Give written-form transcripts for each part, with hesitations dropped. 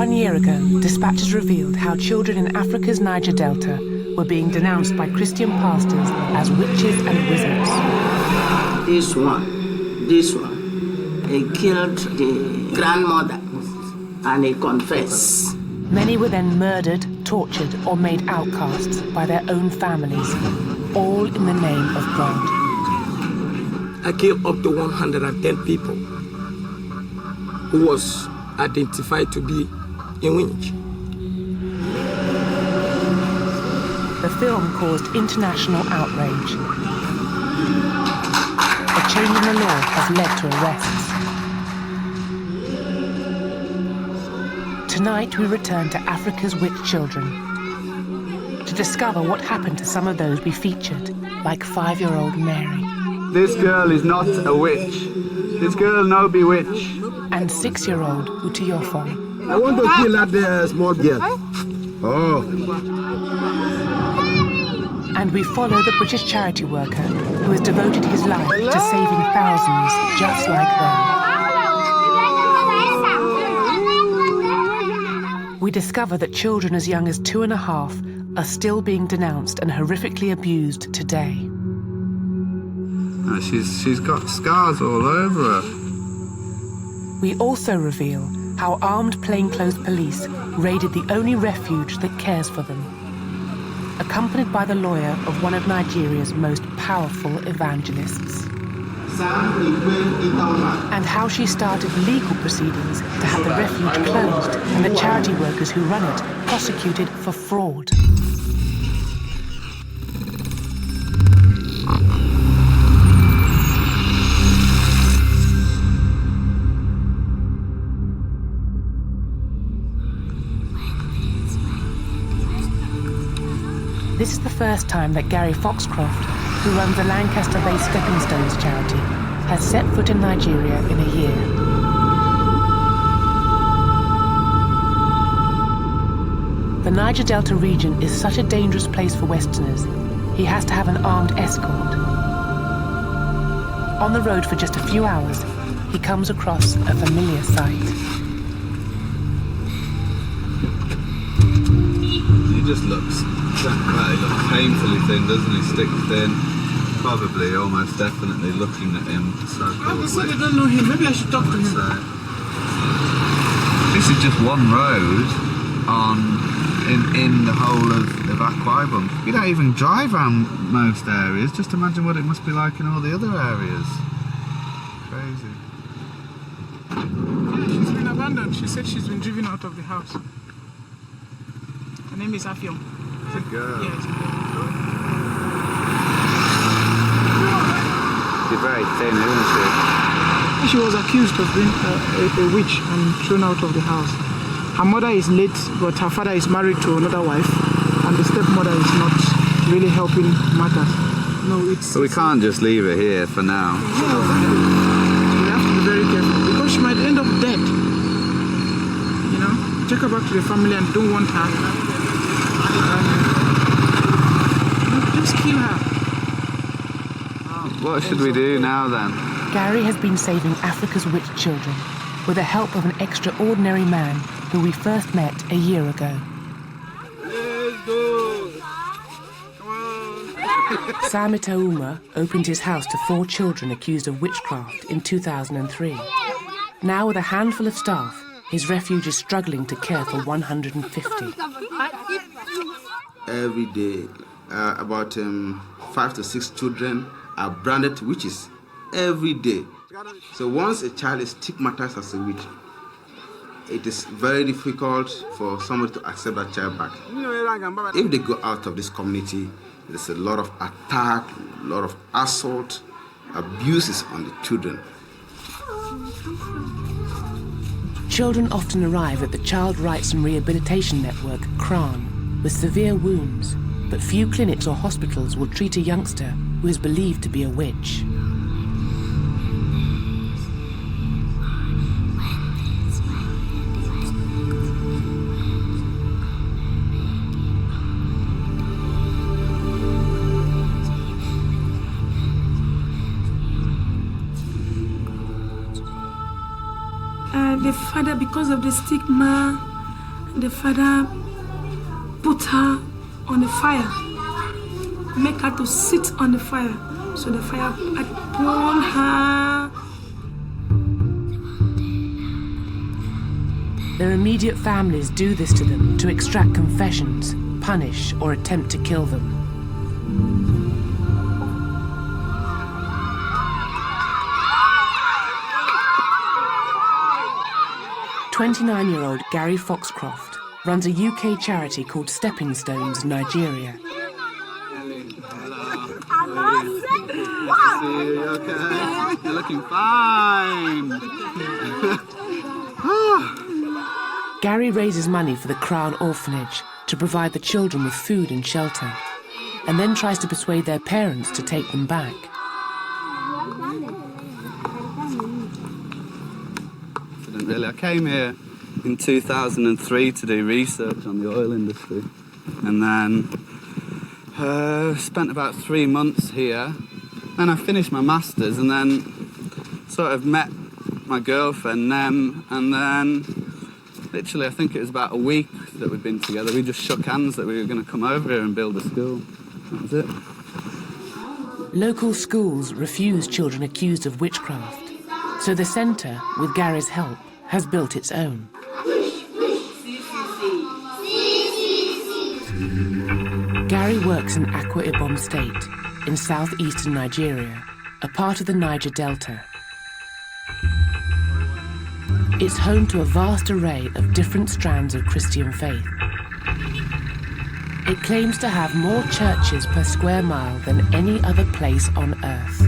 1 year ago, dispatches revealed how children in Africa's Niger Delta were being denounced by Christian pastors as witches and wizards. This one, he killed the grandmother and he confessed. Many were then murdered, tortured, or made outcasts by their own families, all in the name of God. I killed up to 110 people who was identified to be a witch. The film caused international outrage. A change in the law has led to arrests. Tonight we return to Africa's witch children to discover what happened to some of those we featured, like 5-year-old Mary. This girl is not a witch. This girl no be witch. And 6-year-old Utiyofon. I want to kill that small girl. Oh. And we follow the British charity worker who has devoted his life to saving thousands just like them. We discover that children as young as 2.5 are still being denounced and horrifically abused today. She's got scars all over her. We also reveal how armed plainclothes police raided the only refuge that cares for them, accompanied by the lawyer of one of Nigeria's most powerful evangelists. And how she started legal proceedings to have the refuge closed and the charity workers who run it prosecuted for fraud. This is the first time that Gary Foxcroft, who runs the Lancaster-based Stepping Stones charity, has set foot in Nigeria in a year. The Niger Delta region is such a dangerous place for Westerners, he has to have an armed escort. On the road for just a few hours, he comes across a familiar sight. He just looks... He looks painfully thin, doesn't he? Stick thin. Probably, almost definitely looking at him. I don't know him. Maybe I should talk to him. This is just one road in the whole of Akwa Ibom. You don't even drive around most areas. Just imagine what it must be like in all the other areas. Crazy. Yeah, she's been abandoned. She said she's been driven out of the house. Her name is Afion. It's a girl. Yeah, it's a girl. She's very thin, isn't she? She was accused of being a witch and thrown out of the house. Her mother is late, but her father is married to another wife, and the stepmother is not really helping matters. No, it's... So we can't just leave her here for now. No, we have to be very careful, because she might end up dead. You know, take her back to the family and don't want her. Just kill her. What should we do now then? Gary has been saving Africa's witch children with the help of an extraordinary man who we first met a year ago. Let's go. Come on. Samita Uma opened his house to 4 children accused of witchcraft in 2003. Now with a handful of staff, his refuge is struggling to care for 150. Every day, about 5 to 6 children are branded witches. Every day. So once a child is stigmatized as a witch, it is very difficult for somebody to accept that child back. If they go out of this community, there's a lot of attack, a lot of assault, abuses on the children. Children often arrive at the Child Rights and Rehabilitation Network, CRAN, with severe wounds, but few clinics or hospitals will treat a youngster who is believed to be a witch. The father, because of the stigma, the father put her on the fire, make her to sit on the fire. So the fire had burned her. Their immediate families do this to them to extract confessions, punish, or attempt to kill them. 29-year-old Gary Foxcroft runs a UK charity called Stepping Stones Nigeria. Ellin, hello. See you, okay? You're looking fine. Gary raises money for the Crown Orphanage to provide the children with food and shelter, and then tries to persuade their parents to take them back. Really, I came here in 2003 to do research on the oil industry, and then spent about 3 months here. Then I finished my masters, and then sort of met my girlfriend, Nem, and then literally I think it was about a week that we'd been together. We just shook hands that we were going to come over here and build a school. That was it. Local schools refuse children accused of witchcraft, so the centre, with Gary's help, has built its own. Gary works in Akwa Ibom State, in southeastern Nigeria, a part of the Niger Delta. It's home to a vast array of different strands of Christian faith. It claims to have more churches per square mile than any other place on earth.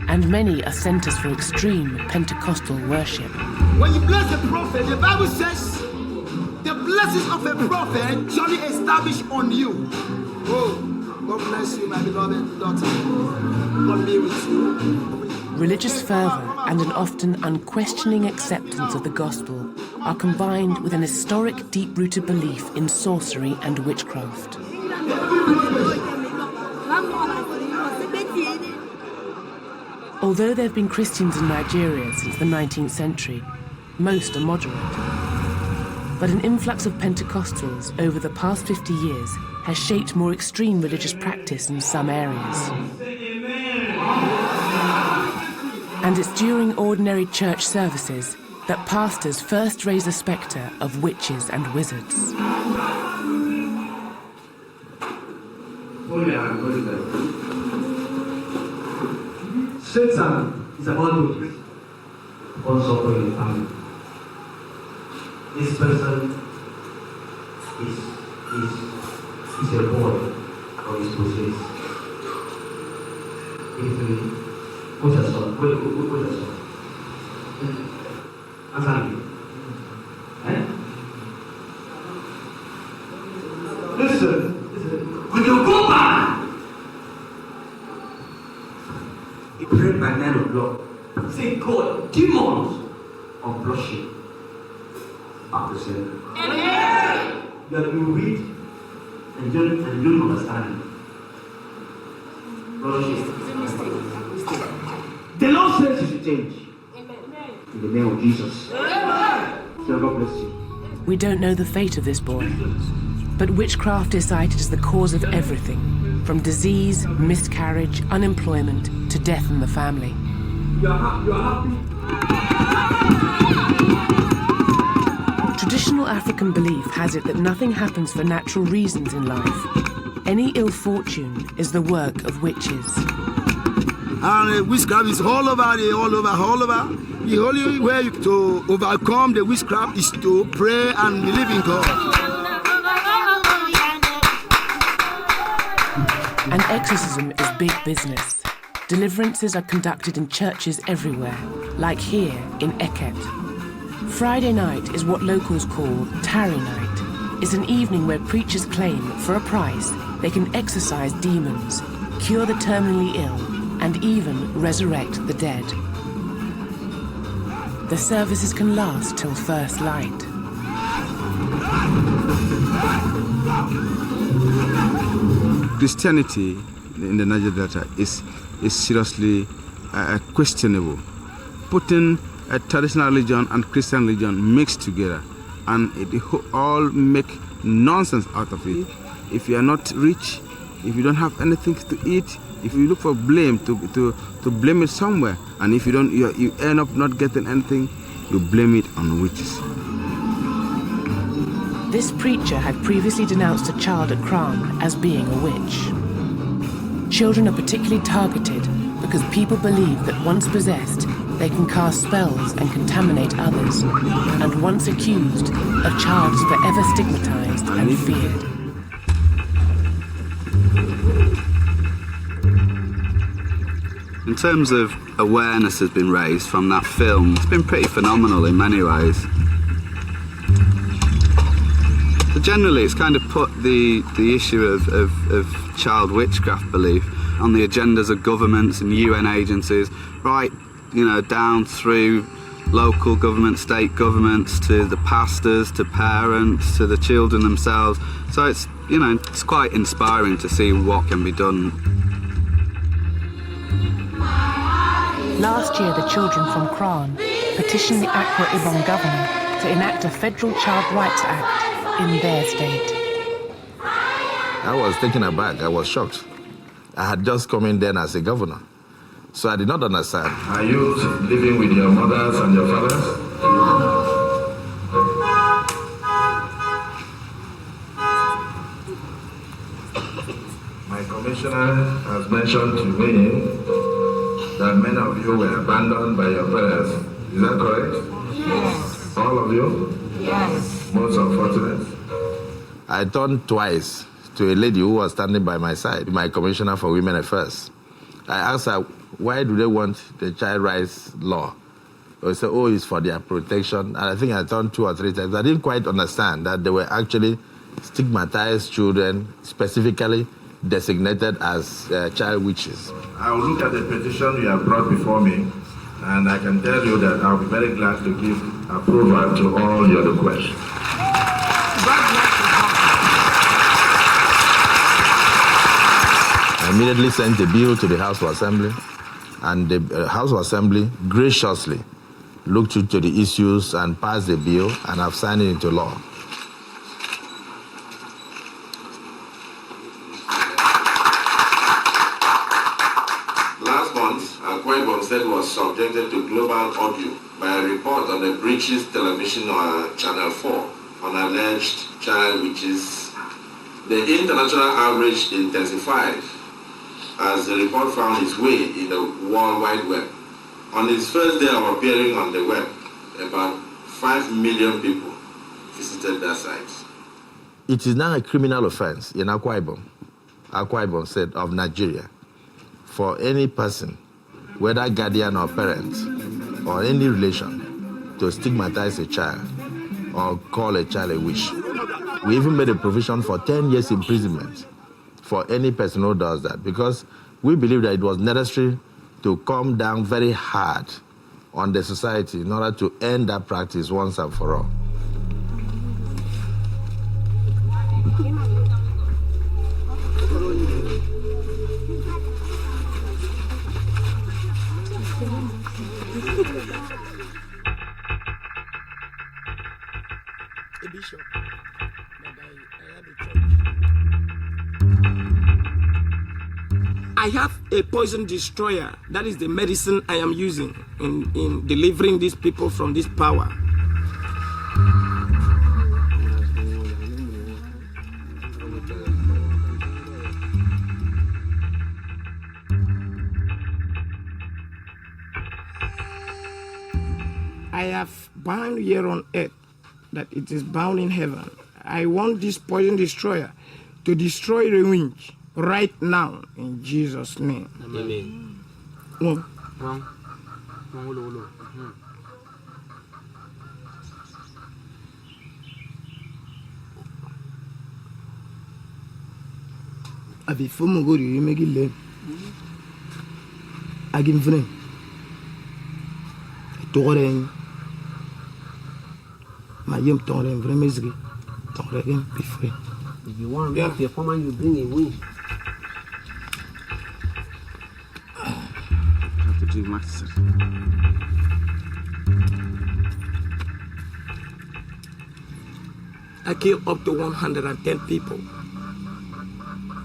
And many are centers for extreme Pentecostal worship. When you bless a prophet, the Bible says, the blessings of a prophet surely establish on you. Oh, God bless you, my beloved daughter. God be with you. Religious fervor and an often unquestioning acceptance of the gospel are combined with an historic, deep-rooted belief in sorcery and witchcraft. Although there have been Christians in Nigeria since the 19th century, most are moderate. But an influx of Pentecostals over the past 50 years has shaped more extreme religious practice in some areas. And it's during ordinary church services that pastors first raise the spectre of witches and wizards. Satan is about witches, also for your family. This person is a boy or is possessed. What's your son? What's your son? Answer me. Listen. When you go back, he prayed by 9 o'clock. Say, God, demons of blushing are the same. That you read and you don't understand. Blushing. The Lord says you should change. In the name of Jesus. So God bless you. We don't know the fate of this boy, but witchcraft is cited as the cause of everything, from disease, miscarriage, unemployment, to death in the family. You are happy? Traditional African belief has it that nothing happens for natural reasons in life. Any ill fortune is the work of witches. And witchcraft is all over. The only way to overcome the witchcraft is to pray and believe in God. And exorcism is big business. Deliverances are conducted in churches everywhere, like here in Eket. Friday night is what locals call Tarry Night. It's an evening where preachers claim, for a price, they can exorcise demons, cure the terminally ill, and even resurrect the dead. The services can last till first light. Christianity in the Niger Delta is seriously questionable. Putting a traditional religion and Christian religion mixed together and it all make nonsense out of it. If you are not rich, if you don't have anything to eat, if you look for blame to blame it somewhere, and if you end up not getting anything, you blame it on witches. This preacher had previously denounced a child at Kran as being a witch. Children are particularly targeted because people believe that once possessed, they can cast spells and contaminate others. And once accused, a child is forever stigmatized and feared. In terms of awareness has been raised from that film, it's been pretty phenomenal in many ways. But generally, it's kind of put the issue of child witchcraft belief on the agendas of governments and UN agencies, right, down through local government, state governments, to the pastors, to parents, to the children themselves. So it's quite inspiring to see what can be done. Last year, the children from Kran petitioned the Akwa Ibom governor to enact a federal Child Rights Act in their state. I was taken aback. I was shocked. I had just come in then as a governor, so I did not understand. Are you living with your mothers and your fathers? My commissioner has mentioned to me that many of you were abandoned by your parents. Is that correct? Yes. All of you? Yes. Most unfortunate. I turned twice to a lady who was standing by my side, my commissioner for Women Affairs. I asked her, why do they want the child rights law? They said, oh, it's for their protection. And I think I turned 2 or 3 times. I didn't quite understand that they were actually stigmatized children, specifically designated as child witches. I will look at the petition you have brought before me, and I can tell you that I'll be very glad to give approval to all your requests. I immediately sent a bill to the House of Assembly, and the House of Assembly graciously looked into the issues and passed the bill, and have signed it into law. Last month, Akwa Ibom State was subjected to global audio by a report on the British television Channel 4 on alleged child witches. The international outrage intensified as the report found its way in the World Wide Web. On its first day of appearing on the web, about 5 million people visited that site. It is now a criminal offense in Akwa Ibom State of Nigeria, for any person, whether guardian or parent, or any relation, to stigmatize a child or call a child a witch. We even made a provision for 10 years imprisonment for any person who does that, because we believe that it was necessary to come down very hard on the society in order to end that practice once and for all. I have a poison destroyer. That is the medicine I am using in delivering these people from this power. I have bound here on earth that it is bound in heaven. I want this poison destroyer to destroy the winch right now in Jesus' name. Amen. No. Abi fomo go you make it learn. I give friend. Toren. My yum toren vraiment zri. Toren be friend. If you want to be a farmer, you bring a winch. Have to do master. I killed up to 110 people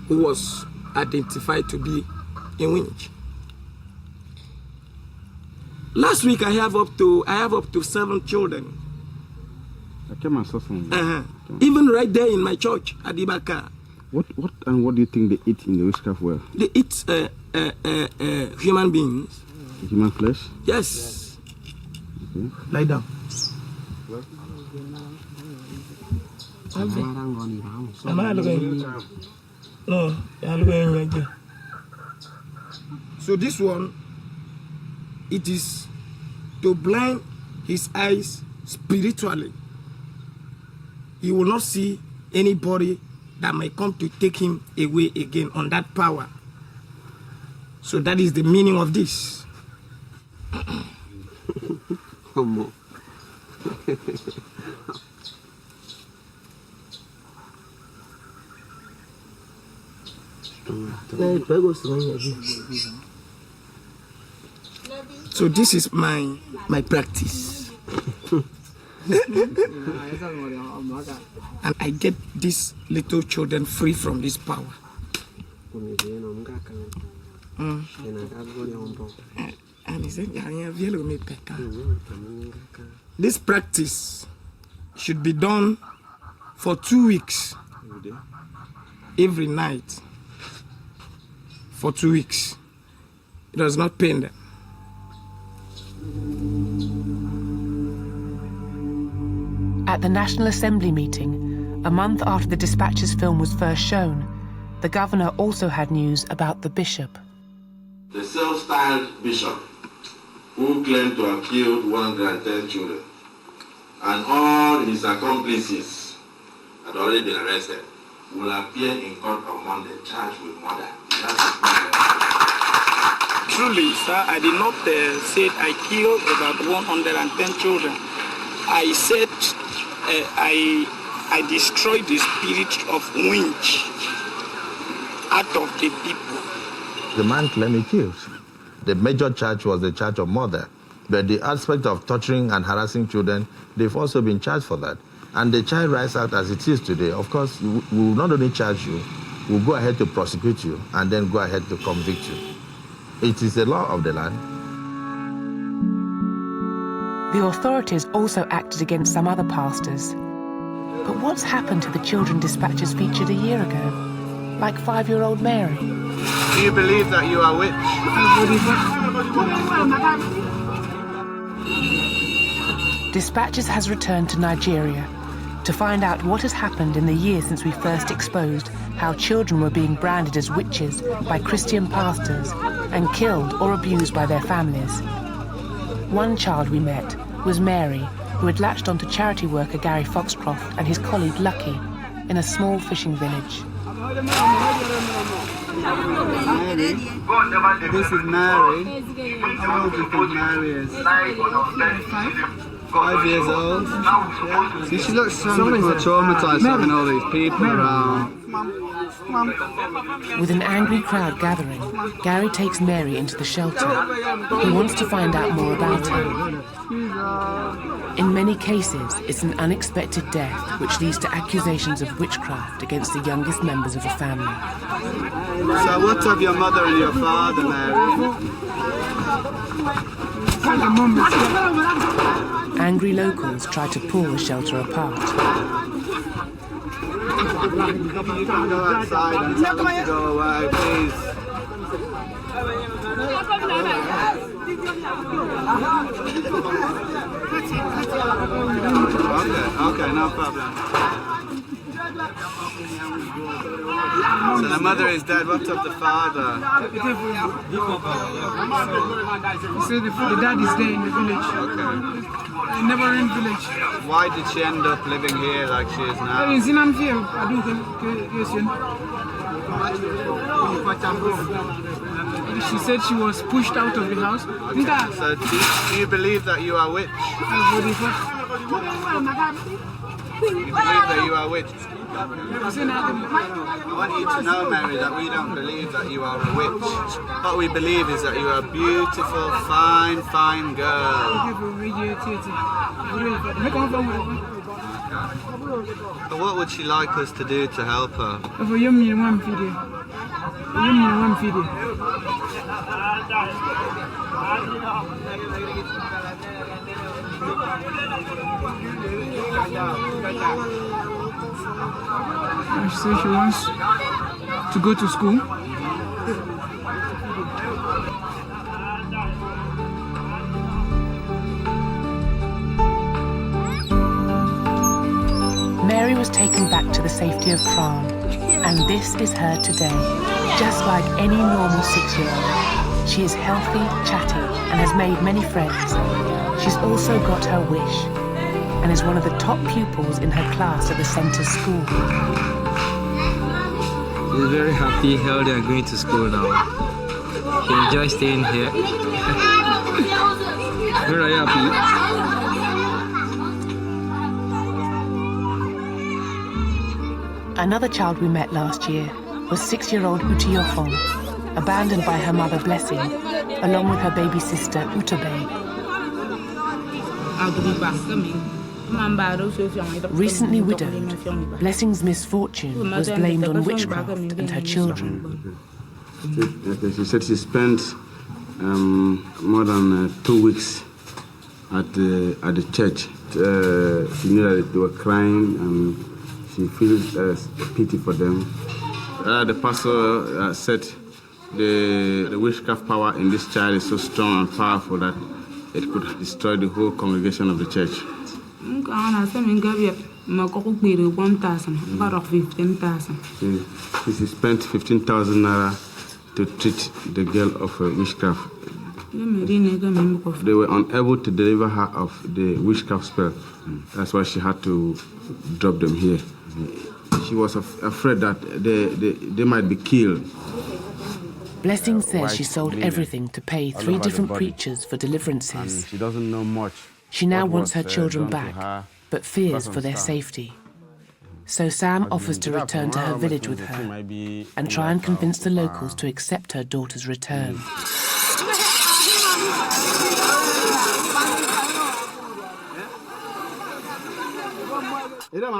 who was identified to be a witch. Last week I have up to 7 children. Even right there in my church at Ibaka. What do you think they eat in the witchcraft world? They eat human beings. Human flesh? Yes. Okay. Lie down. So this one, it is to blind his eyes spiritually. He will not see anybody that may come to take him away again on that power. So that is the meaning of this. So this is my practice. And I get these little children free from this power. And he said, this practice should be done for 2 weeks. Every night. For 2 weeks. It does not pain them. At the National Assembly meeting, a month after the Dispatch's film was first shown, the governor also had news about the bishop. The self-styled bishop, who claimed to have killed 110 children, and all his accomplices had already been arrested, will appear in court on Monday charged with murder. Truly, sir, I did not say I killed about 110 children. I said I destroyed the spirit of witch out of the people. The man claimed he killed. The major charge was the charge of murder. But the aspect of torturing and harassing children, they've also been charged for that. And the Child Rights Act as it is today, of course, we will not only charge you, we'll go ahead to prosecute you and then go ahead to convict you. It is the law of the land. The authorities also acted against some other pastors. But what's happened to the children Dispatches featured a year ago? Like 5-year-old Mary? Do you believe that you are a witch? Dispatches has returned to Nigeria to find out what has happened in the years since we first exposed how children were being branded as witches by Christian pastors and killed or abused by their families. One child we met was Mary, who had latched onto charity worker Gary Foxcroft and his colleague Lucky in a small fishing village. This is Mary. How old do you think Mary is? 5 years old. Yeah. See, she looks so traumatized having all these people around. With an angry crowd gathering, Gary takes Mary into the shelter. He wants to find out more about her. In many cases, it's an unexpected death which leads to accusations of witchcraft against the youngest members of a family. So what of your mother and your father, Mary? Angry locals try to pull the shelter apart. You can go outside and tell them to go away, please. Okay, no problem. So the mother is dead, what of the father? He said the dad is there in the village. Okay. Never in village. Why did she end up living here like she is now? She said she was pushed out of the house. Okay. So do you believe that you are a witch? You believe that you are a witch? I want you to know, Mary, that we don't believe that you are a witch. What we believe is that you are a beautiful, fine girl. What would she like us to do to help her? She says she wants to go to school. Mary was taken back to the safety of Kran, and this is her today. Just like any normal 6-year-old, she is healthy, chatty, and has made many friends. She's also got her wish, and is one of the top pupils in her class at the center school. She's very happy, healthy, and going to school now. She enjoys staying here. Very happy. Another child we met last year was 6-year-old Utiofon, abandoned by her mother Blessing, along with her baby sister Utabe. Recently widowed, Blessing's misfortune was blamed on witchcraft and her children. She said she spent more than 2 weeks at the church. She knew that they were crying and she feels pity for them. The pastor said the witchcraft power in this child is so strong and powerful that it could destroy the whole congregation of the church. She spent 15,000 naira to treat the girl of witchcraft. They were unable to deliver her of the witchcraft spell. That's why she had to drop them here. She was afraid that they might be killed. Blessing says she sold everything to pay 3 different preachers for deliverances. She doesn't know much. She now wants her children back, but fears for their safety. So Sam offers to return to her village with her and try and convince the locals to accept her daughter's return.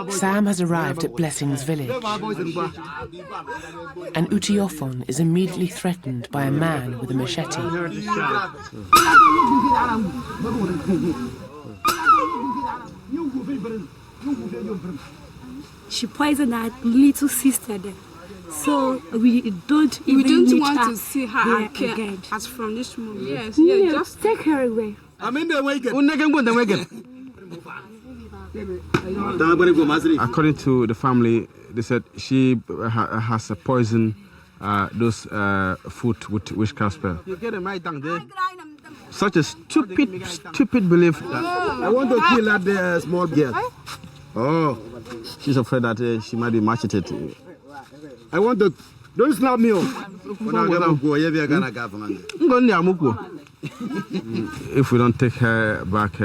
Sam has arrived at Blessing's village, and Utiofon is immediately threatened by a man with a machete. She poisoned our little sister there. So we don't want to see her again. As from this moment. Yes, just take her away. I'm in the wagon. According to the family, they said she has poisoned those food with witchcraft spell. Such a stupid belief. I want to kill that small girl. Oh, she's afraid that she might be macheted. I want to. Don't slap me. If we don't take her back,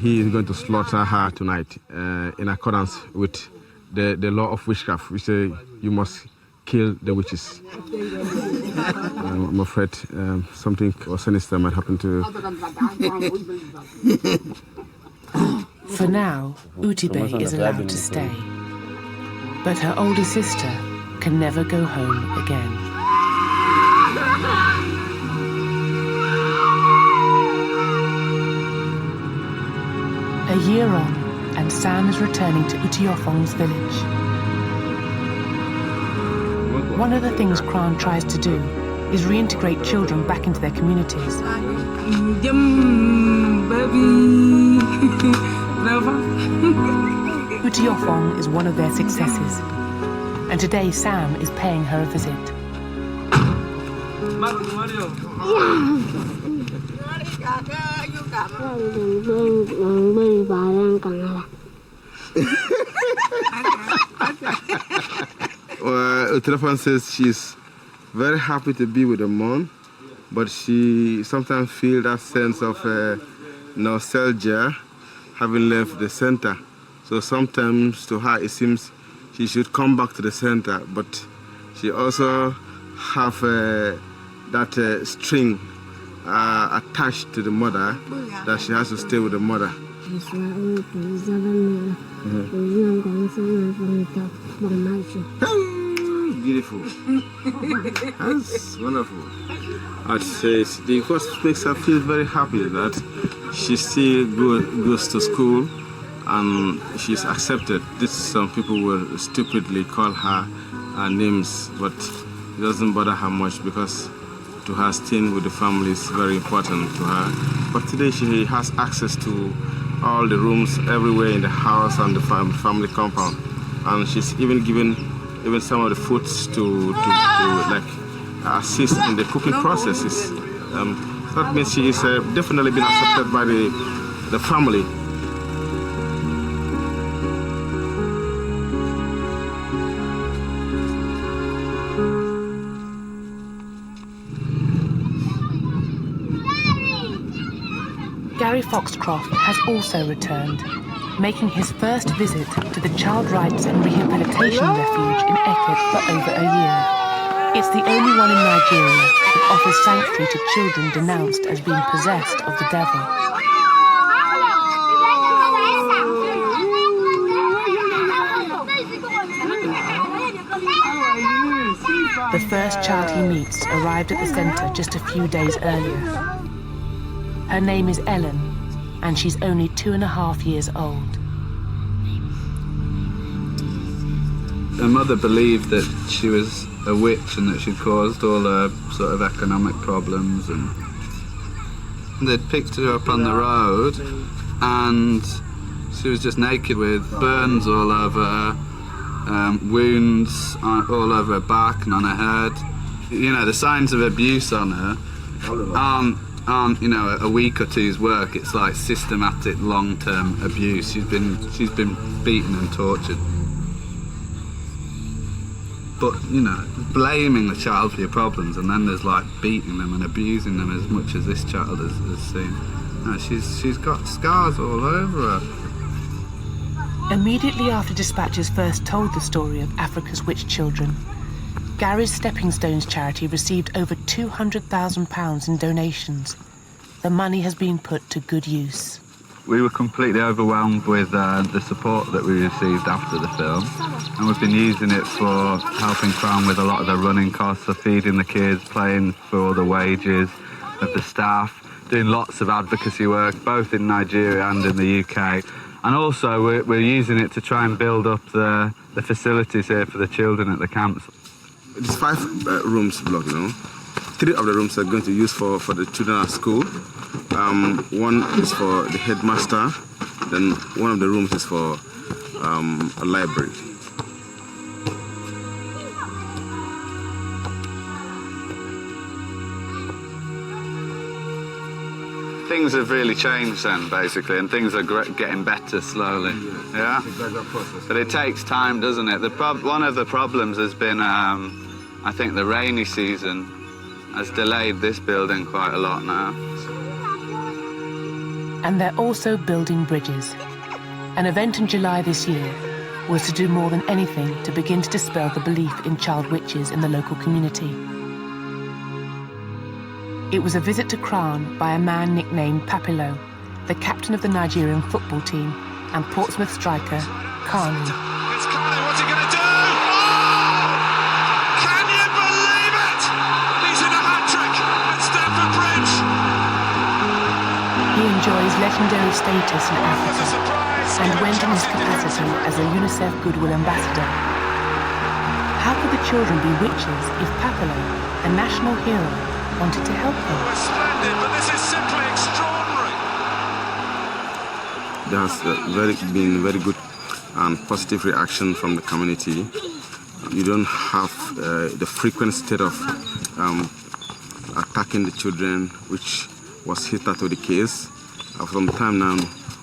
he is going to slaughter her tonight in accordance with the law of witchcraft. We say you must kill the witches. I'm afraid something sinister might happen to her. For now, Utibe is allowed to stay. But her older sister can never go home again. A year on, and Sam is returning to Utiofon's village. One of the things Kran tries to do is reintegrate children back into their communities. Utiofon is one of their successes, and today Sam is paying her a visit. Utrafan says she's very happy to be with the mom, but she sometimes feels that sense of nostalgia having left the center. So sometimes to her it seems she should come back to the center, but she also have that string attached to the mother that she has to stay with the mother. Beautiful. That's wonderful. I'd say the course makes her feel very happy that she still goes to school and she's accepted. Some people will stupidly call her names, but it doesn't bother her much because to her staying with the family is very important to her. But today she has access to all the rooms everywhere in the house and the family compound, and she's even given some of the foods to like assist in the cooking processes. That means she is definitely been accepted by the family. Gary Foxcroft has also returned, making his first visit to the Child Rights and Rehabilitation Refuge in Eket for over a year. It's the only one in Nigeria that offers sanctuary to children denounced as being possessed of the devil. The first child he meets arrived at the centre just a few days earlier. Her name is Ellin, and she's only 2.5 years old. Her mother believed that she was a witch and that she'd caused all her sort of economic problems, and they'd picked her up on the road and she was just naked with burns all over her, wounds all over her back and on her head. You know, the signs of abuse on her aren't, you know, a week or two's work. It's like systematic long-term abuse. She's been beaten and tortured. But, you know, blaming the child for your problems, and then there's like beating them and abusing them as much as this child has seen. No, she's got scars all over her. Immediately after dispatches first told the story of Africa's witch children, Gary's Stepping Stones charity received over £200,000 in donations. The money has been put to good use. We were completely overwhelmed with the support that we received after the film, and we've been using it for helping Crown with a lot of the running costs, for feeding the kids, paying for all the wages of the staff, doing lots of advocacy work, both in Nigeria and in the UK. And also we're using it to try and build up the facilities here for the children at the camps. It's 5 rooms block, you know. 3 of the rooms are going to use for the children at school. One is for the headmaster, then one of the rooms is for a library. Things have really changed then, basically, and things are getting better slowly. Yeah? But it takes time, doesn't it? One of the problems has been, I think, the rainy season has delayed this building quite a lot now. And they're also building bridges. An event in July this year was to do more than anything to begin to dispel the belief in child witches in the local community. It was a visit to Crown by a man nicknamed Papilo, the captain of the Nigerian football team, and Portsmouth striker, Kanu. It's Kanu, what's he going to do? Oh! Can you believe it? He's in a hat-trick at Stamford Bridge. He enjoys legendary status in Africa and went in his capacity as a UNICEF Goodwill Ambassador. How could the children be witches if Papilo, a national hero, wanted to help them? We're splendid, but this is simply extraordinary. There has been very good and positive reaction from the community. You don't have the frequent state of attacking the children, which was hitherto the case. For some time now,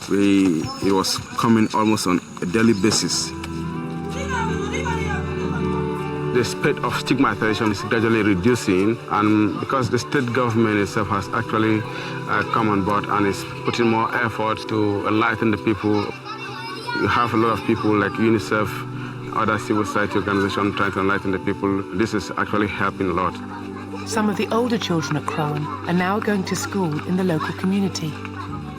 it was coming almost on a daily basis. The spread of stigmatization is gradually reducing, and because the state government itself has actually come on board and is putting more effort to enlighten the people. You have a lot of people like UNICEF, other civil society organizations trying to enlighten the people. This is actually helping a lot. Some of the older children at Crown are now going to school in the local community.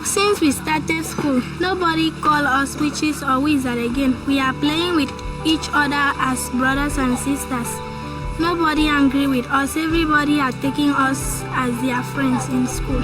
Since we started school, nobody call us witches or wizards again. We are playing with each other as brothers and sisters. Nobody angry with us. Everybody are taking us as their friends in school.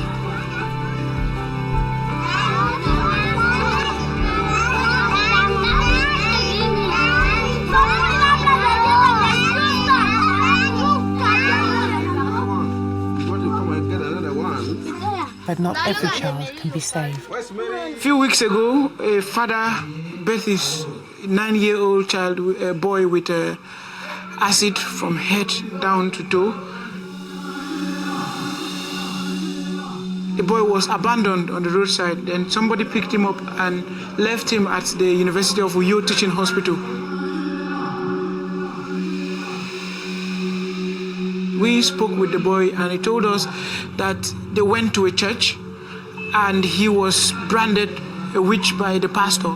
But not every child can be saved. A few weeks ago, a father birthed his 9-year-old child, a boy with acid from head down to toe. The boy was abandoned on the roadside. Then somebody picked him up and left him at the University of Uyo Teaching Hospital. We spoke with the boy and he told us that they went to a church and he was branded a witch by the pastor.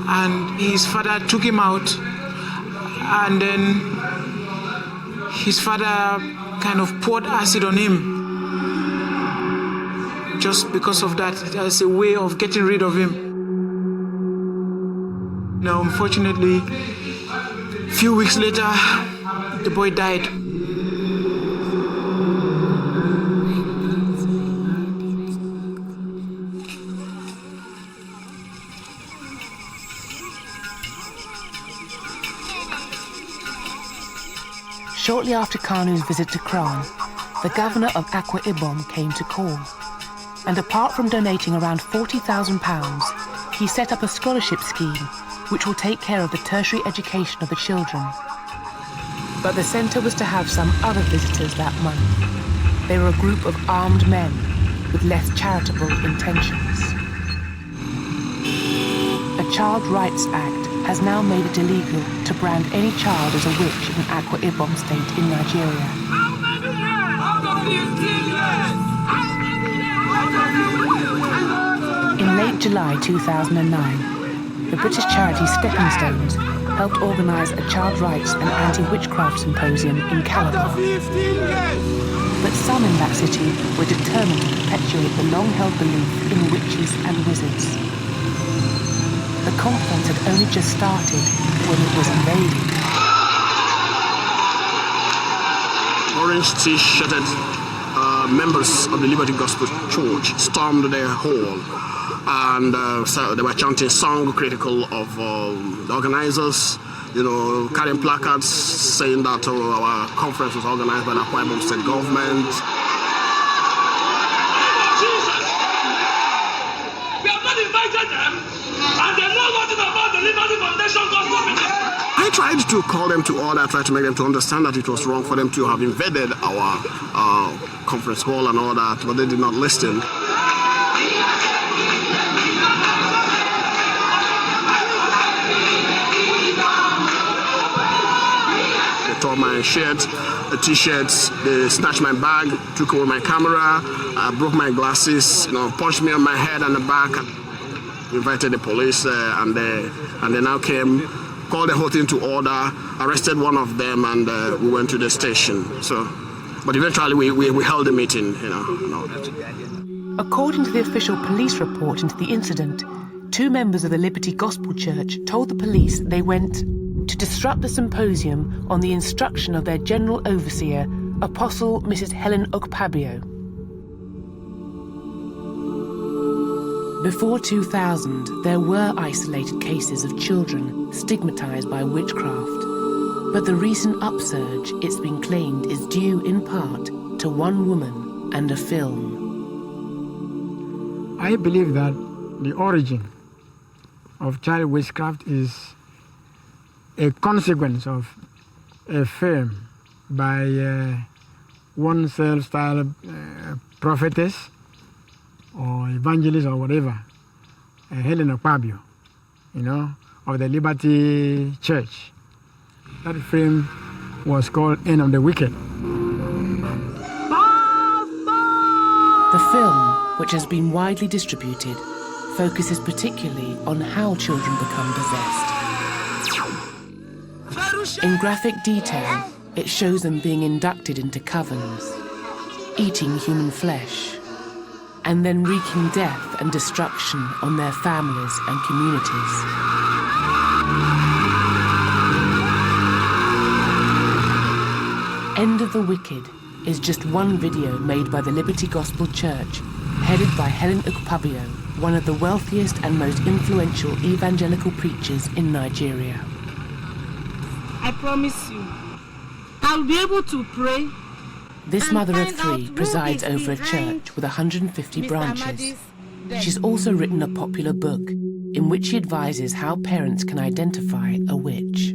And his father took him out, and then his father kind of poured acid on him. Just because of that, as a way of getting rid of him. Now, unfortunately, a few weeks later, the boy died. Shortly after Kanu's visit to Kran, the governor of Akwa Ibom came to call. And apart from donating around £40,000, he set up a scholarship scheme which will take care of the tertiary education of the children. But the centre was to have some other visitors that month. They were a group of armed men with less charitable intentions. A Child Rights Act has now made it illegal to brand any child as a witch in Akwa Ibom State in Nigeria. In late July 2009, the British charity Stepping Stones helped organise a child rights and anti-witchcraft symposium in Calabar. But some in that city were determined to perpetuate the long-held belief in witches and wizards. The conference had only just started when it was invaded. Orange T-shirted members of the Liberty Gospel Church stormed their hall, and so they were chanting song critical of the organizers, carrying placards saying that our conference was organized by the Akwa Ibom State government. We have not invited them, and they know nothing about the Liberty Foundation Gospel Ministry. I tried to call them to order, I tried to make them to understand that it was wrong for them to have invaded our conference hall and all that, but they did not listen. They tore my shirt, the t-shirts, they snatched my bag, took away my camera, broke my glasses, punched me on my head and the back. Invited the police and they now came, called the whole thing to order, arrested one of them, and we went to the station. But eventually we held a meeting, According to the official police report into the incident, 2 members of the Liberty Gospel Church told the police they went to disrupt the symposium on the instruction of their general overseer, Apostle Mrs. Helen Okpabio. Before 2000, there were isolated cases of children stigmatized by witchcraft. But the recent upsurge, it's been claimed, is due in part to one woman and a film. I believe that the origin of child witchcraft is a consequence of a film by one self-styled prophetess or evangelist or whatever, Helen Okpabio, of the Liberty Church. That film was called End of the Wicked. The film, which has been widely distributed, focuses particularly on how children become possessed. In graphic detail, it shows them being inducted into covens. eating human flesh, and then wreaking death and destruction on their families and communities. End of the Wicked is just one video made by the Liberty Gospel Church, headed by Ellin, one of the wealthiest and most influential evangelical preachers in Nigeria. I promise you, I'll be able to pray. This mother of three presides over a church with 150 branches. She's also written a popular book in which she advises how parents can identify a witch.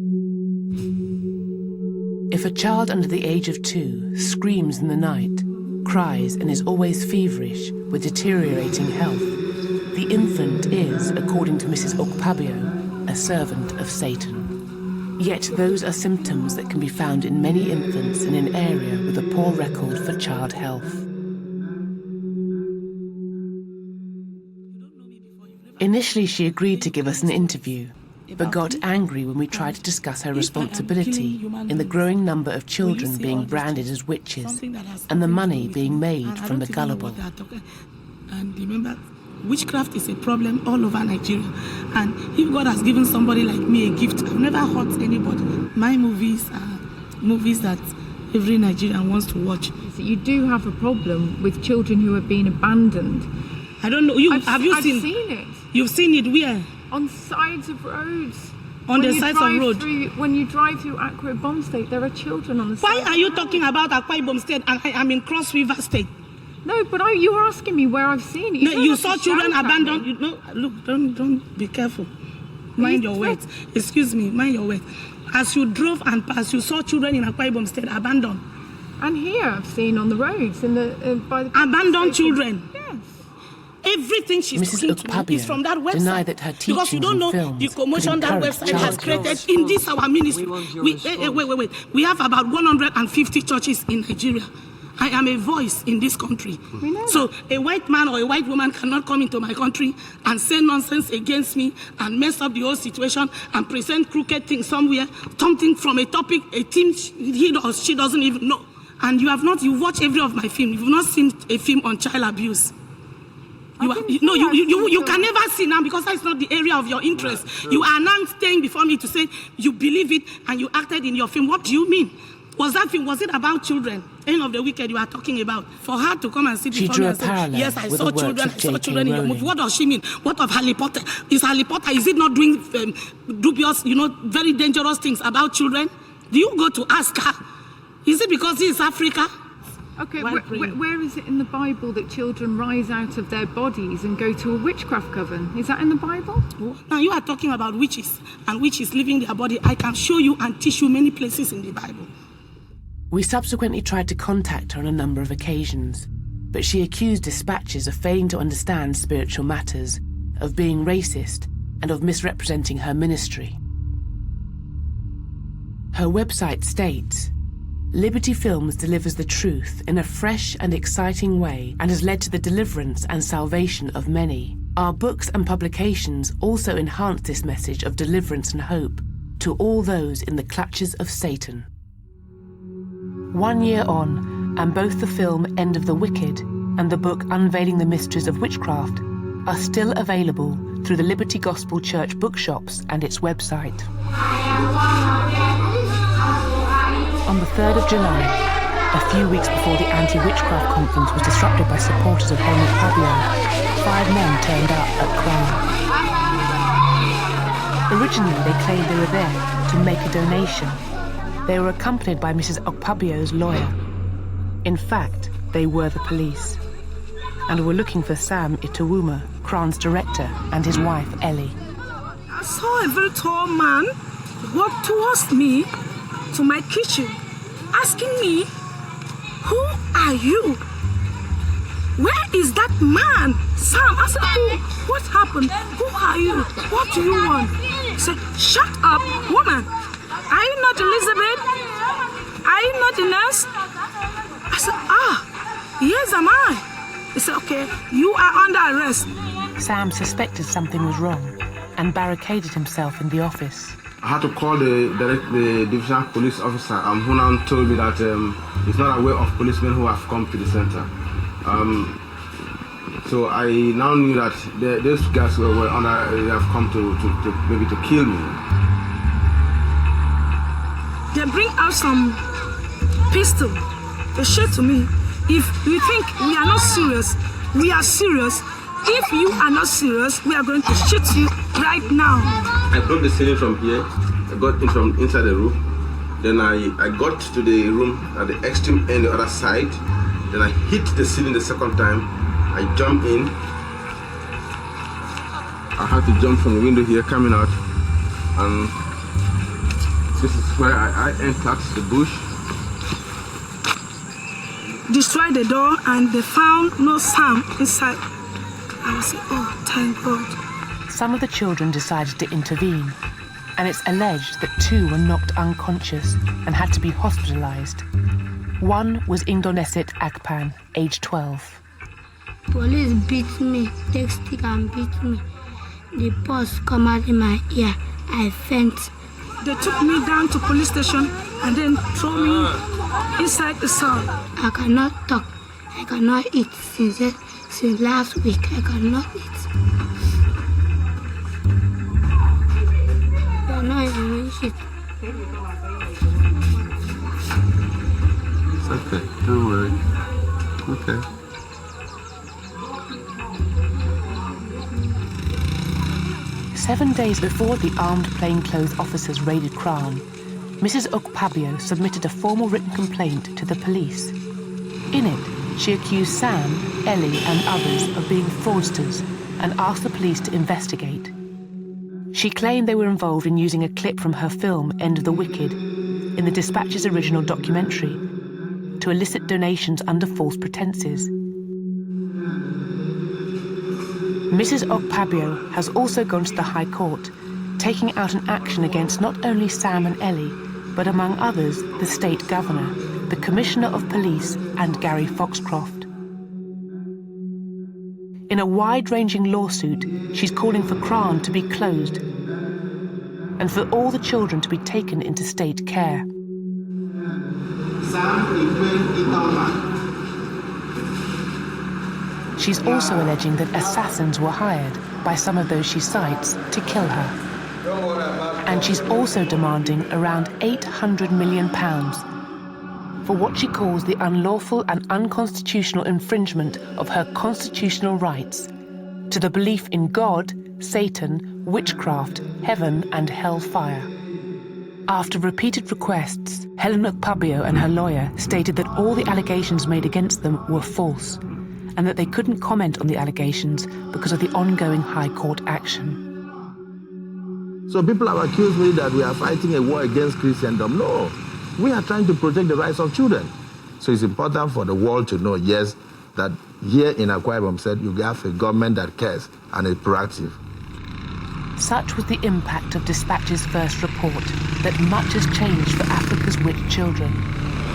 If a child under the age of 2 screams in the night, cries and is always feverish with deteriorating health, the infant is, according to Mrs. Okpabio, a servant of Satan. Yet those are symptoms that can be found in many infants in an area with a poor record for child health. Initially, she agreed to give us an interview, but got angry when we tried to discuss her responsibility in the growing number of children being branded as witches and the money being made from the gullible. And remember, witchcraft is a problem all over Nigeria. And if God has given somebody like me a gift, I've never hurt anybody. My movies are movies that every Nigerian wants to watch. So you do have a problem with children who are being abandoned. I don't know. Have you seen it? You've seen it where? On sides of roads. On the sides of road. When you drive through Akwa Ibom State, there are children on the side. Why are you talking about Akwa Ibom State and I am in Cross River State? No, but you were asking me where I've seen it. No, you saw children abandoned. Look, don't be careful. Mind your words. Excuse me, mind your words. As you drove and passed, you saw children in Akwa Ibom State abandoned. And here I've seen on the roads by the abandoned children. Yes. Everything she's Mrs. talking to is from that website. Denied that her teachings because you don't know the commotion that website has created in this our ministry. Wait. We have about 150 churches in Nigeria. I am a voice in this country. So a white man or a white woman cannot come into my country and say nonsense against me and mess up the whole situation and present crooked things somewhere, something from a topic, a team he or she doesn't even know. And you watch every of my film. You've not seen a film on child abuse. You can never see now because that's not the area of your interest. You are now staying before me to say you believe it and you acted in your film. What do you mean? Was that film, was it about children? End of the Wicked you are talking about. For her to come and sit before me and say, yes, I saw children in your movie. What does she mean? What of Harry Potter? Is Harry Potter, is it not doing dubious, very dangerous things about children? Do you go to ask her? Is it because he is Africa? Okay, where is it in the Bible that children rise out of their bodies and go to a witchcraft coven? Is that in the Bible? Now you are talking about witches and witches leaving their body. I can show you and teach you many places in the Bible. We subsequently tried to contact her on a number of occasions, but she accused dispatches of failing to understand spiritual matters, of being racist, and of misrepresenting her ministry. Her website states, Liberty Films delivers the truth in a fresh and exciting way and has led to the deliverance and salvation of many. Our books and publications also enhance this message of deliverance and hope to all those in the clutches of Satan. 1 year on, and both the film End of the Wicked and the book Unveiling the Mysteries of Witchcraft are still available through the Liberty Gospel Church bookshops and its website. On the 3rd of July, a few weeks before the anti-witchcraft conference was disrupted by supporters of Ellin, 5 men turned up at Crown. Originally, they claimed they were there to make a donation. They were accompanied by Mrs. Okpabio's lawyer. In fact, they were the police, and were looking for Sam Itawuma, Crown's director, and his wife, Ellie. I saw a very tall man walk towards me to my kitchen, asking me, who are you? Where is that man? Sam, I said, what happened? Who are you? What do you want? He said, shut up, woman. Are you not Elizabeth? Are you not the nurse? I said, yes, am I. He said, okay, you are under arrest. Sam suspected something was wrong and barricaded himself in the office. I had to call the divisional police officer who now told me that he's not aware of policemen who have come to the center. So I now knew that those guys were they have come to maybe to kill me. They bring out some pistol. They say to me, if you think we are not serious, we are serious. If you are not serious, we are going to shoot you right now. I broke the ceiling from here. I got in from inside the room. Then I got to the room at the extreme end, the other side. Then I hit the ceiling the second time. I jumped in. I had to jump from the window here, coming out. And this is where I entered the bush. Destroyed the door and they found no sound inside. I was like, oh, thank God. Some of the children decided to intervene, and it's alleged that 2 were knocked unconscious and had to be hospitalized. One was Indonesit Akpan, age 12. Police beat me, take stick and beat me. The pus come out in my ear. I faint. They took me down to police station and then threw me inside the cell. I cannot talk. I cannot eat since last week. I cannot eat. You're not even shit. It's okay. Don't worry. Okay. Seven days before the armed plainclothes officers raided Crown, Mrs. Okpabio submitted a formal written complaint to the police. In it, she accused Sam, Ellie and others of being fraudsters and asked the police to investigate. She claimed they were involved in using a clip from her film End of the Wicked in the Dispatch's original documentary to elicit donations under false pretenses. Mrs. Okpabio has also gone to the High Court, taking out an action against not only Sam and Ellie, but among others, the state governor, the Commissioner of Police, and Gary Foxcroft. In a wide-ranging lawsuit, she's calling for Crown to be closed and for all the children to be taken into state care. She's also alleging that assassins were hired by some of those she cites to kill her. And she's also demanding around £800 million for what she calls the unlawful and unconstitutional infringement of her constitutional rights to the belief in God, Satan, witchcraft, heaven and hellfire. After repeated requests, Helen Okpabio and her lawyer stated that all the allegations made against them were false and that they couldn't comment on the allegations because of the ongoing High Court action. So people have accused me that we are fighting a war against Christendom. No, we are trying to protect the rights of children. So it's important for the world to know, yes, that here in Akwa Ibom said you have a government that cares and is proactive. Such was the impact of Dispatch's first report, that much has changed for Africa's witch children.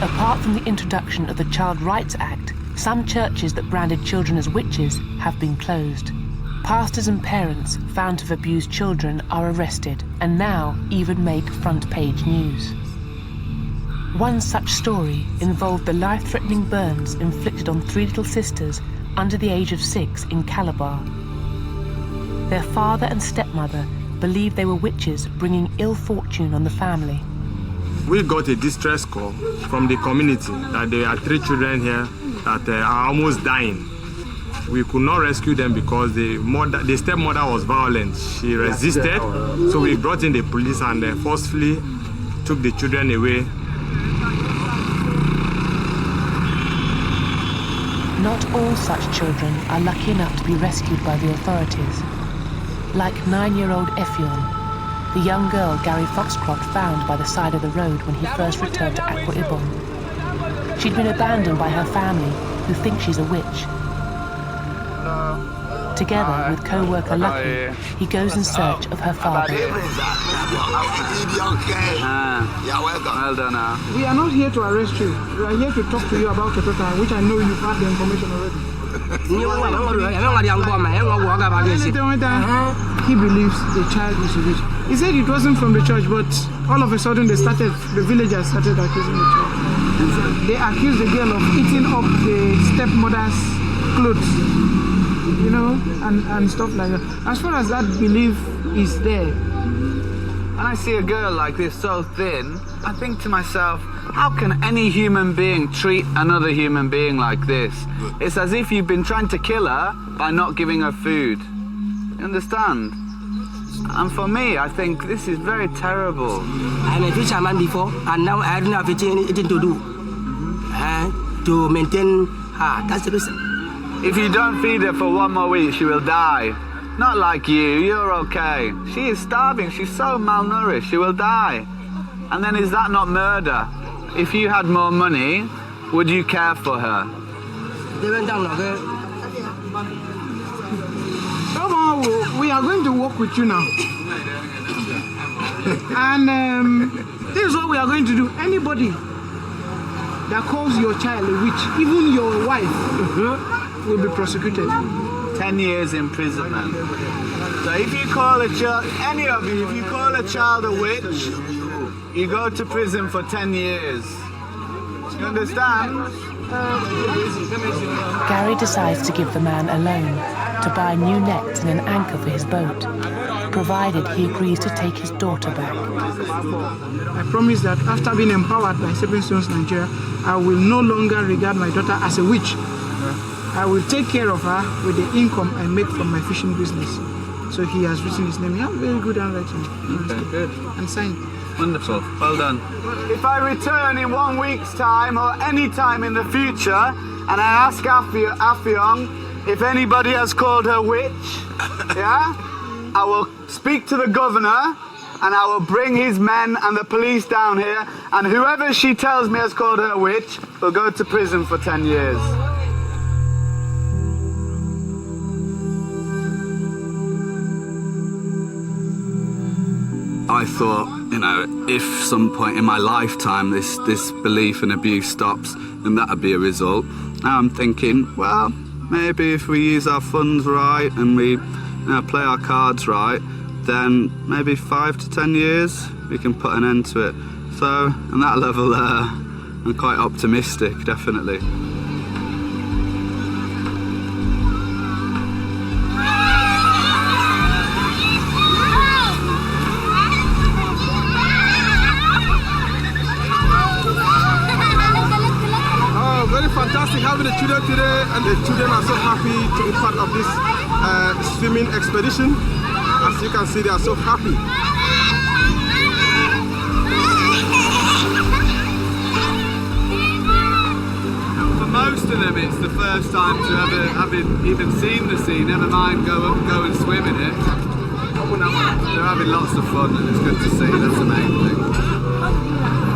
Apart from the introduction of the Child Rights Act, some churches that branded children as witches have been closed. Pastors and parents found to have abused children are arrested and now even make front-page news. One such story involved the life-threatening burns inflicted on 3 little sisters under the age of 6 in Calabar. Their father and stepmother believed they were witches bringing ill fortune on the family. We got a distress call from the community that there are 3 children here that are almost dying. We could not rescue them because the stepmother was violent. She resisted, so we brought in the police and forcefully took the children away. Not all such children are lucky enough to be rescued by the authorities. Like 9-year-old Effion, the young girl Gary Foxcroft found by the side of the road when he first returned to Akwa Ibom. She'd been abandoned by her family, who think she's a witch. Together with co-worker Lucky, he goes in search of her father. Well done. We are not here to arrest you. We are here to talk to you about Ketota, which I know you've had the information already. He believes the child is a witch. He said it wasn't from the church, but all of a sudden the villagers started accusing the church. They accused the girl of eating up the stepmother's clothes, you know, and stuff like that. As far as that belief is there. When I see a girl like this so thin, I think to myself, how can any human being treat another human being like this? It's as if you've been trying to kill her by not giving her food. You understand? And for me, I think this is very terrible. I'm a fisherman before, and now I don't have anything to do to maintain her. That's the reason. If you don't feed her for 1 more week, she will die. Not like you, you're okay. She is starving, she's so malnourished, she will die. And then is that not murder? If you had more money, would you care for her? Somehow we are going to work with you now. And this is what we are going to do. Anybody that calls your child a witch, even your wife, will be prosecuted. 10 years imprisonment. So if you call a child, any of you, if you call a child a witch, you go to prison for 10 years. You understand? Gary decides to give the man a loan to buy new nets and an anchor for his boat, provided he agrees to take his daughter back. I promise that after being empowered by Stepping Stones Nigeria, I will no longer regard my daughter as a witch. I will take care of her with the income I make from my fishing business. So he has written his name. He has very good handwriting. Okay, good. And signed. Wonderful. Well done. If I return in 1 week's time or any time in the future and I ask Affiong if anybody has called her witch, yeah, I will speak to the governor and I will bring his men and the police down here, and whoever she tells me has called her witch will go to prison for 10 years. I thought, you know, if some point in my lifetime this belief and abuse stops, then that'd be a result. Now I'm thinking, well, maybe if we use our funds right and we play our cards right, then maybe 5 to 10 years we can put an end to it. So, on that level, I'm quite optimistic, definitely. Fantastic having the children today, and the children are so happy to be part of this swimming expedition. As you can see, they are so happy. For most of them, it's the first time to have even seen the sea, never mind go and swim in it. They're having lots of fun, and it's good to see. That's the main thing.